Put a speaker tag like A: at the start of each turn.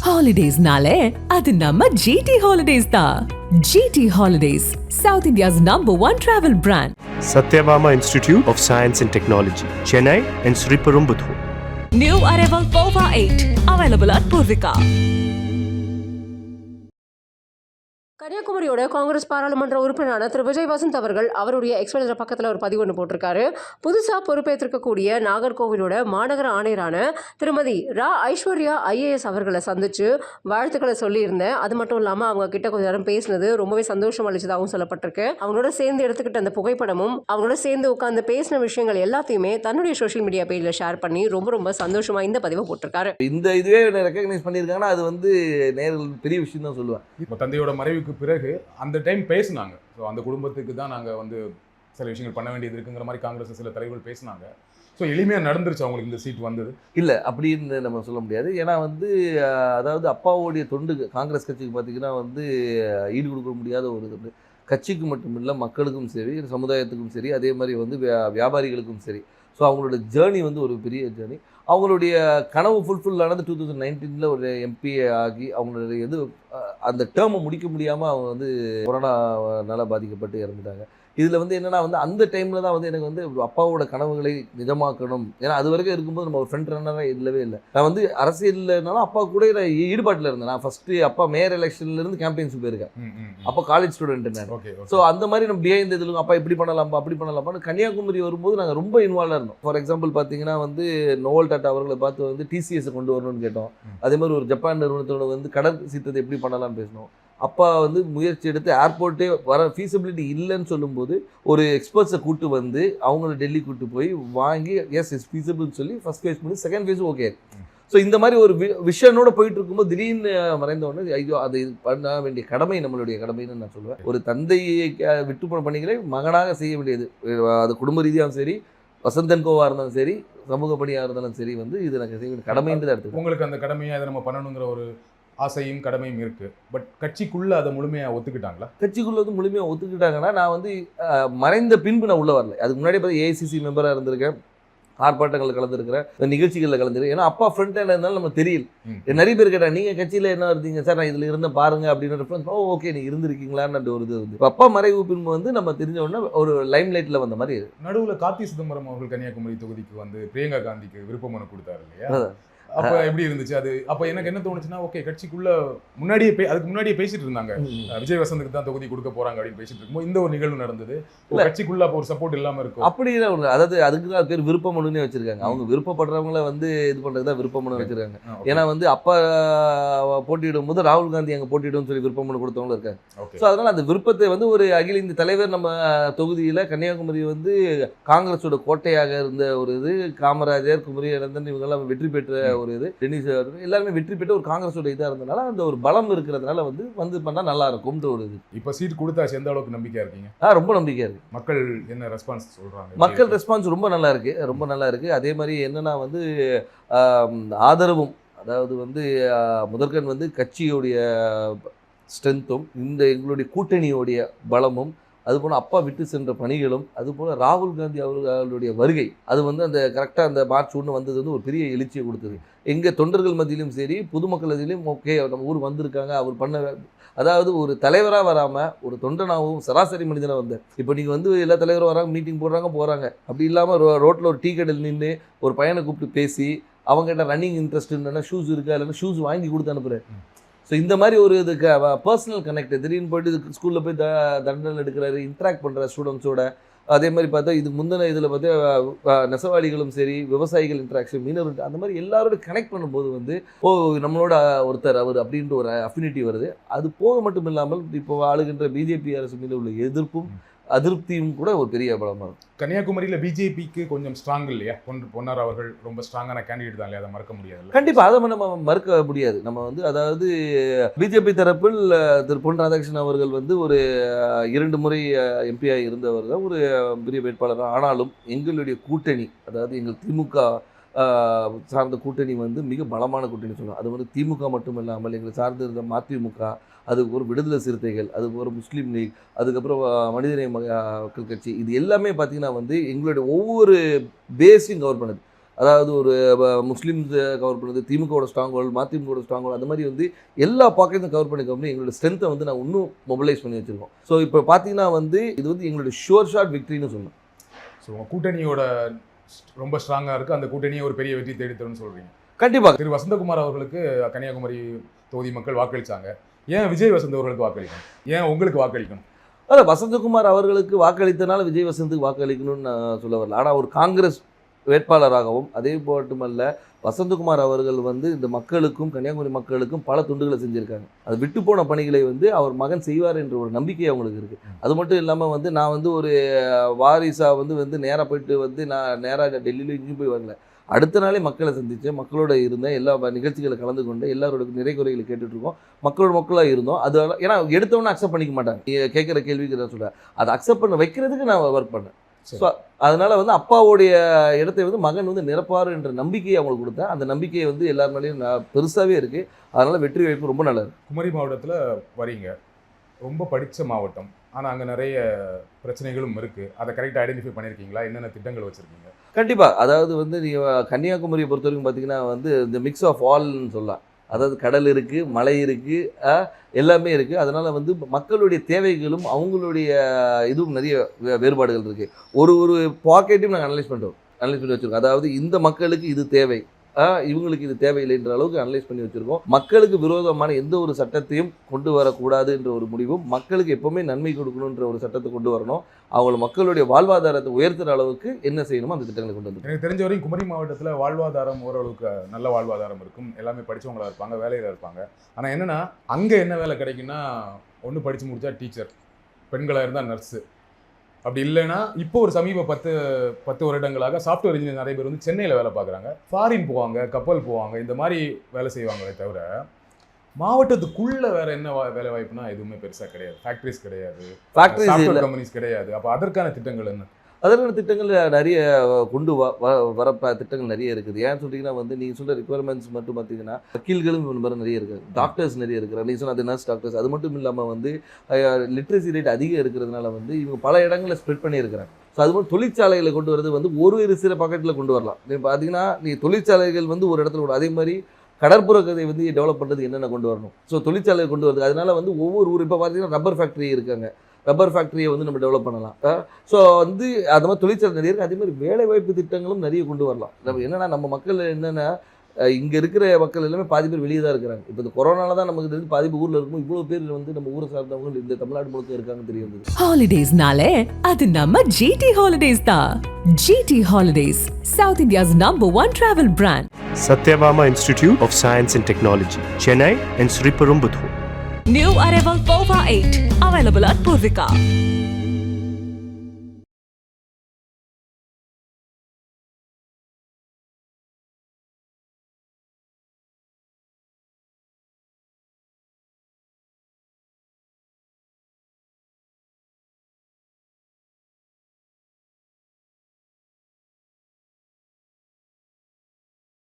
A: Holidays-nale, adu namma GT Holidays da. GT Holidays, South India's #1 travel brand.
B: Satyabama Institute of Science and Technology, Chennai and Sri Perumbudur.
A: New arrival Pova 8, available at Purvika.
C: கன்னியாகுமரியோட Congress பாராளுமன்ற உறுப்பினரான திரு விஜய் வசந்த் அவர்கள் அவருடைய express பக்கத்தில் ஒரு பதிவு ஒன்று போட்டிருக்காரு. புதுசாக பொறுப்பேற்றிருக்கக்கூடிய நாகர்கோவிலோட மாநகர ஆணையரான திருமதி ரா ஐஸ்வர்யா IAS அவர்களை சந்திச்சு வாழ்த்துக்களை சொல்லியிருந்தேன். அது மட்டும் இல்லாமல் அவங்க கிட்ட கொஞ்ச நேரம் பேசினது ரொம்பவே சந்தோஷம் அளிச்சதாகவும் சொல்லப்பட்டிருக்கு. அவங்களோட சேர்ந்து எடுத்துக்கிட்ட அந்த புகைப்படமும் அவங்களோட சேர்ந்து உட்காந்து பேசின விஷயங்கள் எல்லாத்தையுமே தன்னுடைய சோஷியல் மீடியா பேஜில் ஷேர் பண்ணி ரொம்ப ரொம்ப சந்தோஷமா இந்த பதிவை போட்டிருக்காரு.
D: இந்த இதுவே ரெக்கக்னைஸ் பண்ணியிருக்காங்கன்னா அது வந்து நேரில் பெரிய விஷயம் தான் சொல்லுவேன்.
E: இப்போ தந்தையோட மறைவுக்கு பிறகு அந்த டைம் பேசினாங்க. ஸோ அந்த குடும்பத்துக்கு தான் நாங்கள் வந்து சில விஷயங்கள் பண்ண வேண்டியது இருக்குங்கிற மாதிரி காங்கிரஸ் சில தலைவர்கள் பேசினாங்க. ஸோ எளிமையாக நடந்துருச்சு அவங்களுக்கு இந்த சீட் வந்தது
D: இல்லை அப்படின்னு நம்ம சொல்ல முடியாது. ஏன்னா வந்து அதாவது அப்பாவுடைய தொண்டு காங்கிரஸ் கட்சிக்கு பார்த்திங்கன்னா வந்து ஈடு கொடுக்க முடியாத ஒரு இது கட்சிக்கு மட்டும் இல்லை, மக்களுக்கும் சரி, சமுதாயத்துக்கும் சரி, அதே மாதிரி வந்து வியாபாரிகளுக்கும் சரி. ஸோ அவங்களோட ஜேர்னி வந்து ஒரு பெரிய ஜேர்னி. அவங்களுடைய கனவு ஃபுல்ஃபில் ஆனது 2019 ஒரு MP ஆகி அவங்களுடைய அந்த டேர்மை முடிக்க முடியாமல் அவங்க வந்து கொரோனாவால் பாதிக்கப்பட்டு இறந்துட்டாங்க. இதில் வந்து என்னென்னா வந்து அந்த டைமில் தான் வந்து எனக்கு வந்து அப்பாவோட கனவுகளை நிஜமாக்கணும். ஏன்னா அது வரைக்கும் இருக்கும்போது நம்ம ஒரு ஃப்ரண்ட் ரன்னராக இல்லவே இல்லை. நான் வந்து அரசியல்னாலும் அப்பா கூட நான் ஈடுபாட்டில் இருந்தேன். நான் ஃபஸ்ட்டு அப்பா மேயர் எலெக்ஷன்லேருந்து கேம்பெயின்ஸ் போயிருக்கேன். அப்போ காலேஜ் ஸ்டூடெண்ட் நான். ஸோ அந்த மாதிரி நம்ம பிஹைண்ட் இதில் அப்பா இப்படி பண்ணலாம்ப்பா அப்படி பண்ணலாம்ப்பான்னு கன்னியாகுமரி வரும்போது நாங்கள் ரொம்ப இன்வால்வாக இருந்தோம். ஃபார் எக்ஸாம்பிள் பார்த்தீங்கன்னா வந்து நோவல் டாட்டா அவர்களை பார்த்து வந்து TCS கொண்டு வரணும்னு கேட்டோம். அதே மாதிரி ஒரு ஜப்பான் நிறுவனத்தோட வந்து கடல் சீத்தத்தை எப்படி பண்ணலாம்னு பேசினோம். அப்பா வந்து முயற்சி எடுத்து ஏர்போர்ட்டே வர ஃபீஸிபிலிட்டி இல்லைன்னு சொல்லும்போது ஒரு எக்ஸ்பர்ட்ஸை கூப்பிட்டு வந்து அவங்கள டெல்லி கூப்பிட்டு போய் வாங்கி எஸ் இஸ் ஃபீஸிபிள்னு சொல்லி ஃபஸ்ட் ஃபேஸ் பண்ணி செகண்ட் ஃபேஸ் ஓகே. ஸோ இந்த மாதிரி ஒரு விஷனோட போயிட்டு இருக்கும்போது திடீர்னு மறைந்த உடனே ஐயோ அது பண்ண வேண்டிய கடமை நம்மளுடைய கடமைன்னு நான் சொல்லுவேன். ஒரு தந்தையை விட்டு பணிகளை மகனாக செய்ய வேண்டியது, அது குடும்ப ரீதியாகவும் சரி, வசந்தன் கோவாக இருந்தாலும் சரி, சமூக பணியாக இருந்தாலும் சரி, வந்து இது எனக்கு செய்ய வேண்டிய கடமைன்னு தான் எடுத்துக்கோங்க.
E: உங்களுக்கு அந்த கடமையை அதை நம்ம பண்ணணுங்கிற ஒரு ஆசையும் கடமையும் இருக்கு. பட் கட்சிக்குள்ள அதை முழுமையாக ஒத்துக்கிட்டாங்களா?
D: கட்சிக்குள்ள வந்து முழுமையாக ஒத்துக்கிட்டாங்கன்னா நான் வந்து மறைந்த பின்பு நான் உள்ள வரல. அதுக்கு முன்னாடி பார்த்து AICC மெம்பராக இருந்திருக்கேன், ஆர்ப்பாட்டங்களில் கலந்துருக்கிறேன், நிகழ்ச்சிகளில் கலந்துருக்கேன். ஏன்னா அப்பா ஃப்ரண்ட் ஹேண்ட் இருந்தாலும் நம்ம தெரியல. நிறைய பேர் கேட்டாங்க நீங்கள் கட்சியில் என்ன இருந்தீங்க சார், நான் இதில் இருந்த பாருங்க அப்படின்னு ரெஃபரன்ஸ். ஓகே நீ இருந்திருக்கீங்களான்னு ஒரு இது வந்து அப்பா மறைவு பின்பு வந்து நம்ம தெரிஞ்ச உடனே ஒரு லைம் லைட்டில் வந்த மாதிரி.
E: நடுவில் கார்த்தி சிதம்பரம் அவர்கள் கன்னியாகுமரி தொகுதிக்கு வந்து பிரியங்கா காந்திக்கு விருப்ப மனு கொடுத்தாரு இல்லையா? அப்போ எப்படி இருந்துச்சு அது? அப்போ எனக்கு என்ன தோணுச்சுன்னா, ஓகே கட்சிக்குள்ள அதுக்கு முன்னாடியே பேசிட்டு இருந்தாங்க விஜய் வசந்துக்கு தான் தொகுதி கொடுக்க போறாங்க அப்படின்னு பேசிட்டு இருக்கும்போது இந்த ஒரு நிகழ்வு நடந்தது. கட்சிக்குள்ள அப்போ ஒரு சப்போர்ட் இல்லாம இருக்கும்
D: அப்படி இல்லை. அதாவது அதுக்கு தான் பேர் விருப்ப மனுன்னே வச்சிருக்காங்க. அவங்க விருப்பப்படுறவங்கள வந்து இது பண்றது தான் விருப்ப மனு வச்சிருக்காங்க. ஏன்னா வந்து அப்பா போட்டியிடும் போது ராகுல் காந்தி அங்கே போட்டியிடும் சொல்லி விருப்ப மனு கொடுத்தவங்களும் இருக்காங்க. ஸோ அதனால அந்த விருப்பத்தை வந்து ஒரு அகில இந்திய தலைவர் நம்ம தொகுதியில் கன்னியாகுமரி வந்து காங்கிரஸோட கோட்டையாக இருந்த ஒரு இது, காமராஜர், குமரி அனந்தன் இவங்கெல்லாம் வெற்றி பெற்ற ஒரு இது, டென்னிஸ் எல்லாருமே வெற்றி பெற்ற ஒரு காங்கிரஸோட இதாக இருந்தனால அந்த ஒரு பலம் இருக்கிறதுனால வந்து பண்ணால் நல்லா இருக்கும்ன்ற ஒரு இது.
E: இப்போ சீட் கொடுத்தாச்சு, எந்த அளவுக்கு நம்பிக்கையா இருக்கீங்க?
D: ரொம்ப நம்பிக்கையா இருக்கு.
E: மக்கள் என்ன ரெஸ்பான்ஸ் சொல்றாங்க?
D: மக்கள் ரெஸ்பான்ஸ் ரொம்ப நல்லா இருக்கு, ரொம்ப நல்லா இருக்கு. அதே மாதிரி என்னன்னா வந்து ஆதரவும், அதாவது வந்து முதற்கண் வந்து கட்சியோடைய ஸ்ட்ரென்த்தும் இந்த எங்களுடைய கூட்டணியோடைய பலமும், அதுபோல் அப்பா விட்டு சென்ற பணிகளும், அதுபோல் ராகுல் காந்தி அவர்களுடைய வருகை, அது வந்து அந்த கரெக்டாக அந்த மார்ச் 1 வந்தது வந்து ஒரு பெரிய எழுச்சியை கொடுத்தது. எங்கள் தொண்டர்கள் மத்தியிலும் சரி, பொதுமக்கள் மத்தியிலும் ஓகே நம்ம ஊர் வந்திருக்காங்க, அவர் பண்ண, அதாவது ஒரு தலைவராக வராமல் ஒரு தொண்டனாகவும் சராசரி மனிதனாக வந்தார். இப்போ நீங்கள் வந்து எல்லா தலைவரும் வராங்க, மீட்டிங் போகிறாங்க. அப்படி இல்லாமல் ரோட்டில் ஒரு டீ கடையில் நின்று ஒரு பையனை கூப்பிட்டு பேசி அவங்ககிட்ட ரன்னிங் இன்ட்ரெஸ்ட் இல்லைன்னா ஷூஸ் இருக்கா, இல்லைன்னா ஷூஸ் வாங்கி கொடுத்து அனுப்புகிறேன். ஸோ இந்த மாதிரி ஒரு இதுக்கு பர்சனல் கனெக்ட், திடீர்னு போய்ட்டு ஸ்கூலில் போய் தண்டனை எடுக்கிறாரு, இன்ட்ராக்ட் பண்ணுற ஸ்டூடெண்ட்ஸோட. அதே மாதிரி பார்த்தா இதுக்கு முந்தின இதில் பார்த்தா நெசவாளிகளும் சரி, விவசாயிகள் இன்ட்ராக்ஷன், மீனவர், அந்த மாதிரி எல்லாரோட கனெக்ட் பண்ணும்போது வந்து நம்மளோட ஒருத்தர் அவர் அப்படின்ற ஒரு அஃபினிட்டி வருது. அது போக மட்டும் இல்லாமல் இப்போ ஆளுகின்ற பிஜேபி அரசு மீது உள்ள எதிர்ப்பும் அதிருப்தியும் கூட ஒரு பெரிய பலமாக இருக்கும்.
E: கன்னியாகுமரியில் பிஜேபிக்கு கொஞ்சம் ஸ்ட்ராங் இல்லையா? பொன்னார் அவர்கள் ரொம்ப ஸ்ட்ராங்கான கேண்டிடேட் தான் இல்லையா? அதை மறக்க முடியாது.
D: கண்டிப்பாக அதை நம்ம மறுக்க முடியாது. நம்ம வந்து அதாவது பிஜேபி தரப்பில் திரு பொன் ராதாகிருஷ்ணன் அவர்கள் வந்து ஒரு 2 முறை MP இருந்தவர் தான், ஒரு பெரிய வேட்பாளர். ஆனாலும் எங்களுடைய கூட்டணி, அதாவது எங்கள் திமுக சார்ந்த கூட்டணி வந்து மிக பலமான கூட்டணி சொல்லலாம். அது வந்து திமுக மட்டும் இல்லாமல் எங்களை சார்ந்து இருந்த மதிமுக, அதுக்கு ஒரு விடுதலை சிறுத்தைகள், அதுக்கு ஒரு முஸ்லீம் லீக், அதுக்கப்புறம் மனிதநேய மக்கள் கட்சி, இது எல்லாமே பார்த்திங்கன்னா வந்து எங்களுடைய ஒவ்வொரு பேஸையும் கவர் பண்ணுது. அதாவது ஒரு முஸ்லீம்ஸ் கவர் பண்ணுறது, திமுகவோட ஸ்ட்ராங் ஹோல்டு, மதிமுகவோட ஸ்ட்ராங் ஹோல்டு, அந்த மாதிரி வந்து எல்லா பாக்கெட்டும் கவர் பண்ணி எங்களோட ஸ்ட்ரென்த்தை வந்து நான் இன்னும் மொபிலைஸ் பண்ணி வச்சுருக்கோம். ஸோ இப்போ பார்த்தீங்கன்னா வந்து இது வந்து எங்களோட ஷுவர் ஷாட் விக்ட்ரின்னு சொல்லணும்.
E: ஸோ உங்கள் கூட்டணியோட ரொம்ப ஸ்ட்ராங்காக இருக்குது, அந்த கூட்டணியை ஒரு பெரிய வெற்றி தேடித்தரும்னு சொல்கிறீங்க.
D: கண்டிப்பாக.
E: திரு வசந்தகுமார் அவர்களுக்கு கன்னியாகுமரி தொகுதி மக்கள் வாக்களித்தாங்க. ஏன் விஜய் வசந்த் அவர்களுக்கு வாக்களிக்கணும்? ஏன் உங்களுக்கு வாக்களிக்கணும்?
D: அதான் வசந்தகுமார் அவர்களுக்கு வாக்களித்தனால விஜய் வசந்துக்கு வாக்களிக்கணும்னு நான் சொல்ல வரல. ஆனால் ஒரு காங்கிரஸ் வேட்பாளராகவும் அதே மட்டுமல்ல வசந்தகுமார் அவர்கள் வந்து இந்த மக்களுக்கும் கன்னியாகுமரி மக்களுக்கும் பல துண்டுகளை செஞ்சுருக்காங்க. அது விட்டு போன பணிகளை வந்து அவர் மகன் செய்வார் என்ற ஒரு நம்பிக்கை அவங்களுக்கு இருக்குது. அது மட்டும் இல்லாமல் வந்து நான் வந்து ஒரு வாரிசாக வந்து நேராக போயிட்டு வந்து நான் நேராக டெல்லியில் இங்கேயும் போய் வரல. அடுத்த நாளே மக்களை சந்தித்தேன், மக்களோட இருந்தேன், எல்லா நிகழ்ச்சிகளை கலந்து கொண்டு எல்லாரோட நிறை குறைகளை கேட்டுட்ருக்கோம், மக்களாக இருந்தோம். அது ஏன்னா எடுத்தவொன்னே அக்செப்ட் பண்ணிக்க மாட்டாங்க. கேட்குற கேள்விக்கு நான் சொல்கிறேன், அதை அக்செப்ட் பண்ண வைக்கிறதுக்கு நான் ஒர்க் பண்ணேன். ஸோ அதனால் வந்து அப்பாவோடைய இடத்தை வந்து மகன் வந்து நிரப்பார் என்ற நம்பிக்கையை அவங்களுக்கு கொடுத்தேன். அந்த நம்பிக்கையை வந்து எல்லார் மேலேயும் பெருசாகவே இருக்குது. அதனால் வெற்றி வாய்ப்பு ரொம்ப நல்லது.
E: குமரி மாவட்டத்தில் வரீங்க, ரொம்ப படித்த மாவட்டம், ஆனால் அங்கே நிறைய பிரச்சனைகளும் இருக்குது. அதை கரெக்டாக ஐடென்டிஃபை பண்ணியிருக்கீங்களா? என்னென்ன திட்டங்கள் வச்சுருக்கீங்க?
D: கண்டிப்பாக. அதாவது வந்து நீங்கள் கன்னியாகுமரியை பொறுத்த வரைக்கும் பார்த்தீங்கன்னா வந்து இந்த மிக்ஸ் ஆஃப் ஆல்னு சொல்லலாம். அதாவது கடல் இருக்குது, மலை இருக்குது, எல்லாமே இருக்குது. அதனால் வந்து மக்களுடைய தேவைகளும் அவங்களுடைய இதுவும் நிறைய வேறுபாடுகள் இருக்குது. ஒரு பாக்கெட்டையும் நாங்கள் அனலைஸ் பண்ணி வச்சுருக்கோம். அதாவது இந்த மக்களுக்கு இது தேவை, இவங்களுக்கு இது தேவையில்லைன்ற அளவுக்கு அனலைஸ் பண்ணி வச்சுருக்கோம். மக்களுக்கு விரோதமான எந்த ஒரு சட்டத்தையும் கொண்டு வரக்கூடாது என்ற ஒரு முடிவும், மக்களுக்கு எப்போவுமே நன்மை கொடுக்கணுன்ற ஒரு சட்டத்தை கொண்டு வரணும், அவங்கள மக்களுடைய வாழ்வாதாரத்தை உயர்த்துகிற அளவுக்கு என்ன செய்யணுமோ அந்த திட்டங்களை கொண்டு வந்து.
E: எனக்கு தெரிஞ்ச வரைக்கும் குமரி மாவட்டத்தில் வாழ்வாதாரம் ஓரளவுக்கு நல்ல வாழ்வாதாரம் இருக்கும், எல்லாமே படித்தவங்களாக இருப்பாங்க, வேலையில் இருப்பாங்க. ஆனால் என்னென்னா அங்கே என்ன வேலை கிடைக்குன்னா, ஒன்று படித்து முடித்தா டீச்சர், பெண்களாக இருந்தால் நர்ஸு, அப்படி இல்லைன்னா இப்போ ஒரு சமீப 10 வருடங்களாக சாஃப்ட்வேர் இன்ஜினியர் நிறைய பேர் வந்து சென்னையில் வேலை பார்க்குறாங்க, ஃபாரின் போவாங்க, கப்பல் போவாங்க, இந்த மாதிரி வேலை செய்வாங்களே தவிர மாவட்டத்துக்குள்ளே வேறு என்ன வேலை வாய்ப்புனா எதுவுமே பெருசாக கிடையாது. ஃபேக்ட்ரிஸ் கிடையாது, சாஃப்ட்வேர் கம்பெனிஸ் கிடையாது. அப்போ அதற்கான திட்டங்கள் என்ன?
D: அதற்கான திட்டங்கள் நிறைய கொண்டு வர திட்டங்கள் நிறைய இருக்குது. ஏன்னு சொல்லிங்கன்னா வந்து நீங்கள் சொல்கிற ரிக்குவயர்மெண்ட்ஸ் மட்டும் பார்த்தீங்கன்னா வக்கீல்களும் நிறைய இருக்குது, டாக்டர்ஸ் நிறைய இருக்கிறாங்க. நீங்கள் சொன்ன அது நர்ஸ் டாக்டர்ஸ். அது மட்டும் இல்லாமல் வந்து லிட்ரஸி ரேட் அதிகம் இருக்கிறதுனால வந்து இவங்க பல இடங்களில் ஸ்ப்ரெட் பண்ணியிருக்கிறாங்க. ஸோ அது மாதிரி தொழிற்சாலைகளை கொண்டு வரது வந்து ஒரு சில பாக்கெட்டில் கொண்டு வரலாம். நீங்கள் பார்த்தீங்கன்னா தொழிற்சாலைகள் வந்து ஒரு இடத்துல அதே மாதிரி கடற்புற கதை வந்து டெவலப் பண்ணுறது என்னென்ன கொண்டு வரணும். ஸோ தொழிற்சாலை கொண்டு வருது. அதனால வந்து ஒவ்வொரு ஊர் இப்போ பார்த்தீங்கன்னா ரப்பர் ஃபேக்ட்ரி இருக்காங்க, ரப்பர் ஃபேக்ட்ரியை வந்து நம்ம டெவலப் பண்ணலாம். ஸோ வந்து அது மாதிரி தொழிற்சாலை நிறைய இருக்குது. அதே மாதிரி வேலைவாய்ப்பு திட்டங்களும் நிறைய கொண்டு வரலாம். நம்ம என்னென்னா நம்ம மக்கள் என்னென்னா இங்கே இருக்கிற மக்கள் எல்லாமே பாதி பேர் வெளியே தான் இருக்கிறாங்க. இப்போ இந்த கொரோனால தான் நமக்கு தெரிஞ்சு பாதி பேர் ஊரில் இருக்கும், இவ்வளோ பேர் வந்து நம்ம ஊரை சார்ந்தவங்க இந்த தமிழ்நாடு முழுக்க இருக்காங்க தெரியும்.
A: ஹாலிடேஸ்னாலே அது நம்ம ஜிடி ஹாலிடேஸ் தான். GT Holidays, South India's #1 travel brand.
B: Satyabama Institute of Science and Technology, Chennai and Sriperumbudur.
A: New arrival Pova 8, available at Purvika.